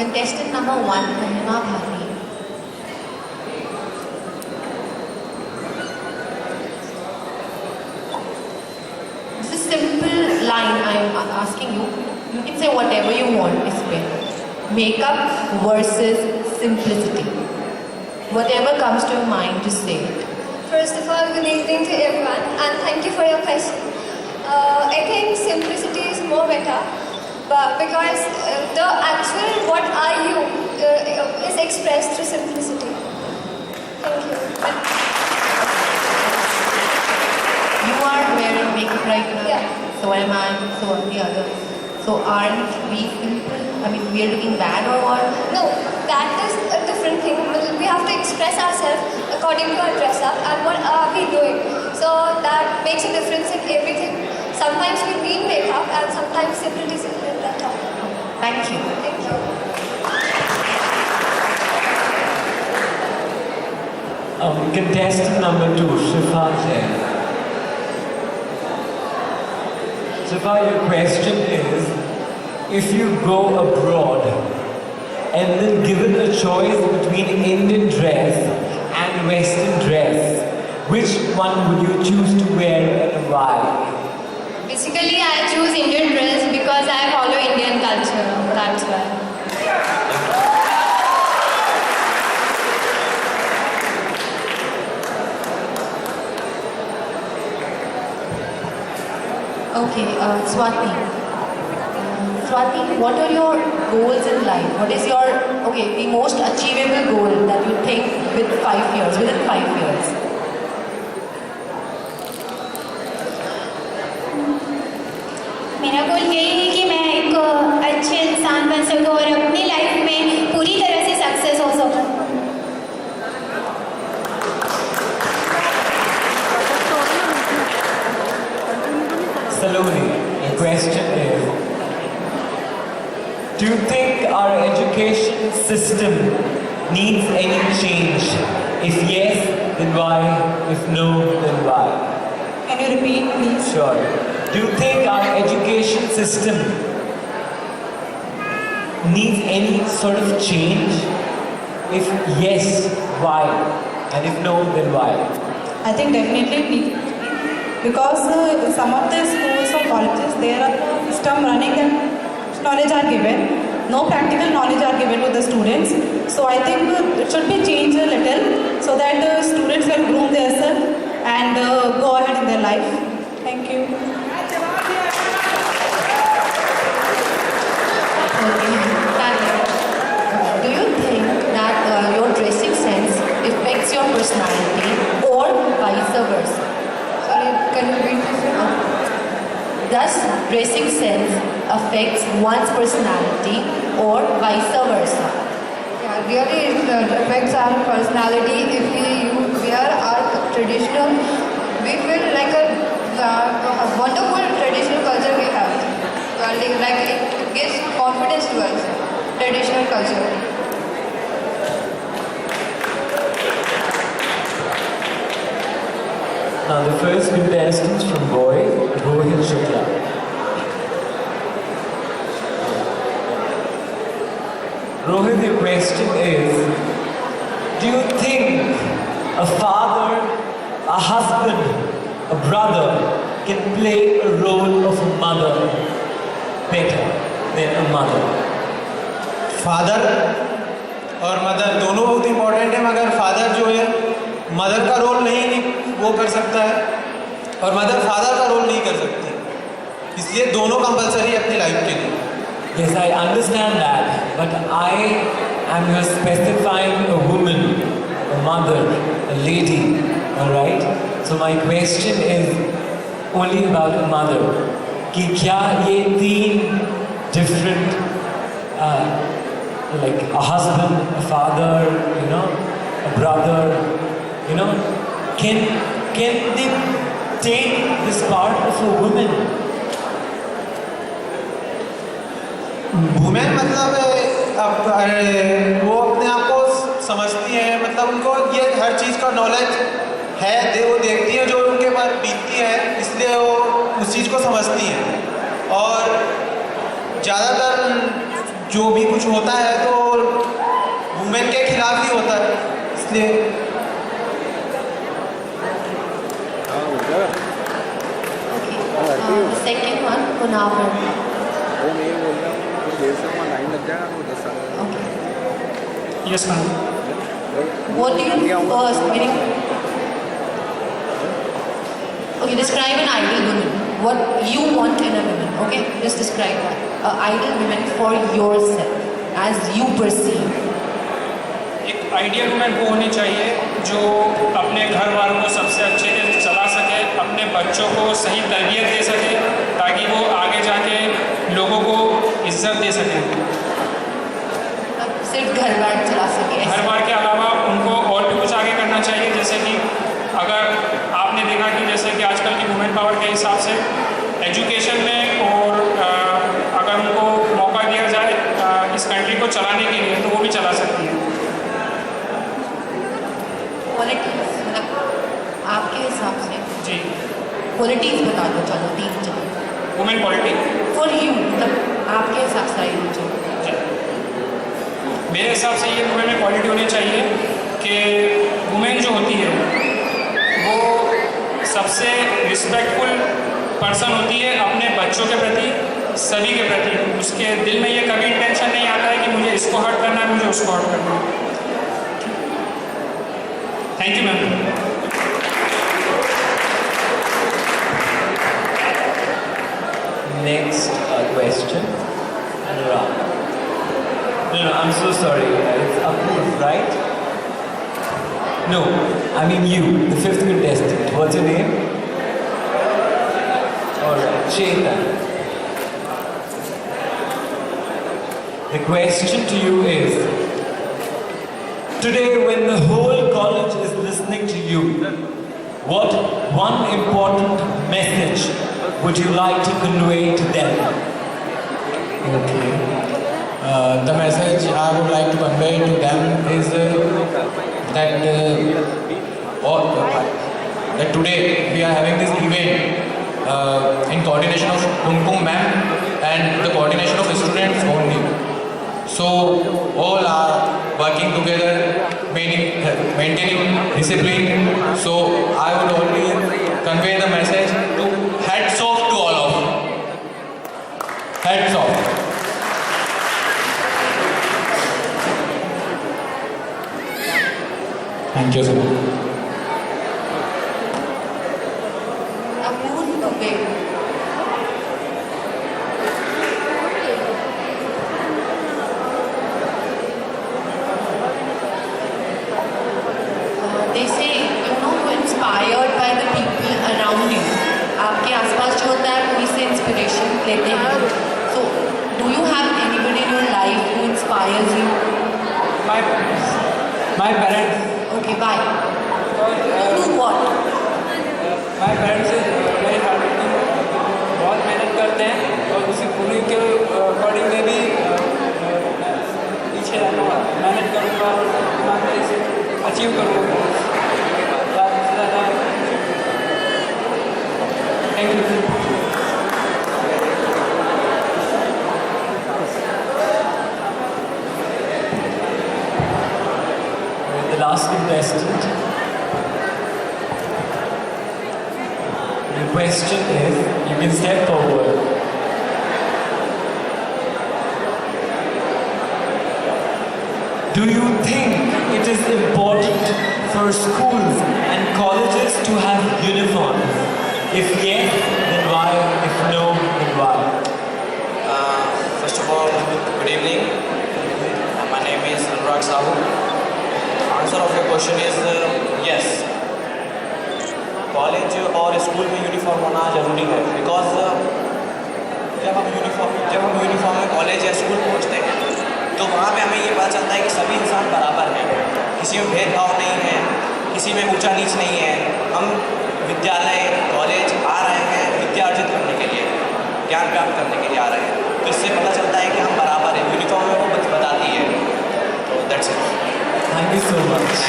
Contestant number 1, Mahima Bharti. This is a simple line I am asking you. You can say whatever you want this way. Makeup versus simplicity. Whatever comes to your mind, just say it. First of all, good evening to everyone and thank you for your question. I think simplicity is more better. But because the actual what are you is expressed through simplicity. Thank you. You are wearing makeup right now. Yeah. So am I. So are the others. So aren't we simple? I mean, we are looking bad or what? No, that is a different thing. We have to express ourselves according to our dress up and what are we doing. So that makes a difference in everything. Sometimes we need makeup and sometimes simplicity is better. Thank you. Thank you. Contestant number 2, Shifa Jain. Shifa, your question is, if you go abroad and then given a choice between Indian dress and Western dress, which one would you choose to wear and why? Basically, I choose Indian dress because I follow Indian culture. That's why. Okay, Swati. Swati, what are your goals in life? What is your, okay, the most achievable goal that you think with 5 years, within 5 years? मेरा गोल यही है कि मैं एक अच्छे इंसान बन सकूं और अपनी लाइफ में पूरी तरह से सक्सेस हो सकूं. Saloni, the question is, do you think our education system needs any change? If yes, then why? If no, then why? Can you repeat, please? Sure. Do you think our education system needs any sort of change? If yes, why? And if no, then why? I think definitely need, because some of the schools or colleges, there are system running that knowledge are given. No practical knowledge are given to the students. So I think it should be changed a little so that the students can groom themselves and go ahead in their life. Thank you. Okay. Tanya, do you think that your dressing sense affects your personality or vice versa? Sorry, can you repeat this? Does dressing sense affects one's personality or vice versa? Yeah, really it affects our personality. If we wear our traditional, we feel like a wonderful traditional culture we have. Like it gives confidence to us, traditional culture. Now the first contestant from boy, Rohit Shukla. Rohit, the question is, do you think a father, a husband, a brother can play a role of a mother better than a mother? Father और mother दोनों बहुत important है, मगर father जो है mother का role नहीं वो कर सकता है और मदर फादर का रोल नहीं कर सकती, इसलिए दोनों कंपलसरी अपनी लाइफ के लिए. Yes, I understand that, but I am here specifying a woman, a mother, a lady, alright? So my question is only about a mother. कि क्या ये तीन different, like a husband, a father, you know, a brother, you know, can they take this part of a woman? Women मतलब वो अपने आप को समझती हैं, मतलब उनको ये हर चीज़ का नॉलेज है, वो देखती हैं जो उनके पास बीतती है, इसलिए वो उस चीज़ को समझती हैं और ज़्यादातर जो भी कुछ होता है तो वुमेन के खिलाफ ही होता है, इसलिए. Second one, Kunavan. वो मैं बोल रहा हूँ तो देर से वहाँ लाइन लग जाएगा वो 10 साल. Okay. Yes, ma'am. What do you first meaning? Okay, describe an ideal woman. What you want in a woman. Okay, just describe that. An ideal woman for yourself, as you perceive. एक ideal women वो होनी चाहिए जो अपने घर वालों को सबसे अच्छे से चला सके, अपने बच्चों को सही तरबियत दे सके ताकि वो आगे जाके लोगों को इज्जत दे सके. सिर्फ घर बार चला सके. घर बार के अलावा उनको और भी कुछ आगे करना चाहिए, जैसे कि अगर आपने देखा कि जैसे कि आजकल की वुमेन पावर के हिसाब से एजुकेशन में और अगर उनको मौका दिया जाए इस कंट्री को चलाने के लिए तो वो भी चला सकती है. क्वालिटीज आपके हिसाब से जी, क्वालिटीज बता दो. चलो 3 चलो. वुमेन पॉलिटी फॉर यू, मतलब आपके हिसाब से आई मुझे. मेरे हिसाब से ये वुमेन में क्वालिटी होनी चाहिए कि वुमेन जो होती है वो सबसे रिस्पेक्टफुल पर्सन होती है अपने बच्चों के प्रति, सभी के प्रति. उसके दिल में ये कभी टेंशन नहीं आता है कि मुझे इसको हर्ट करना है, मुझे उसको हर्ट करना है. Thank you ma'am. Next question. Anurag. No, I'm so sorry. It's Apurv, right? No, I mean you, the fifth contestant. What's your name? Alright, Chetan. The question to you is, today when the whole college is listening to you, what one important message would you like to convey to them? Okay. The message I would like to convey to them is that today we are having this event in coordination of Kumkum ma'am and the coordination of students only. So all are working together, maintaining discipline. So I would only convey the message to hats off to all of you. Hats off. Thank you, sir. Apurv Dubey. They say, inspired by the people around you. आपके आसपास जो होता है उन्हीं से inspiration लेते हैं. So, do you have anybody in your life who inspires you? My parents. My parents. Okay, why? To do what? My parents is very hardworking, बहुत मेहनत करते हैं और उन्हीं के अकॉर्डिंग में भी पीछे रहना, मेहनत करूँगा और ईमानदारी से अचीव करूँगा ज़्यादा से ज़्यादा. Thank you. The last contestant. The question is, you can step forward. Do you think it is important for schools and colleges to have uniforms? If yes, then why? If no, then why? First of all, good evening. My name is Anurag Sahu. Answer of your question is yes. College और school में uniform होना ज़रूरी है because जब हम uniform में college या school पहुंचते हैं तो वहाँ पे हमें ये पता चलता है कि सभी इंसान बराबर हैं, किसी में भेदभाव नहीं है, किसी में ऊंचा नीच नहीं है. हम विद्यालय कॉलेज आ रहे हैं विद्या अर्जित करने के लिए, ज्ञान प्राप्त करने के लिए आ रहे हैं, तो इससे पता चलता है कि हम बराबर हैं. यूनिफॉर्म में वो बताती है. तो that's it. Thank you so much.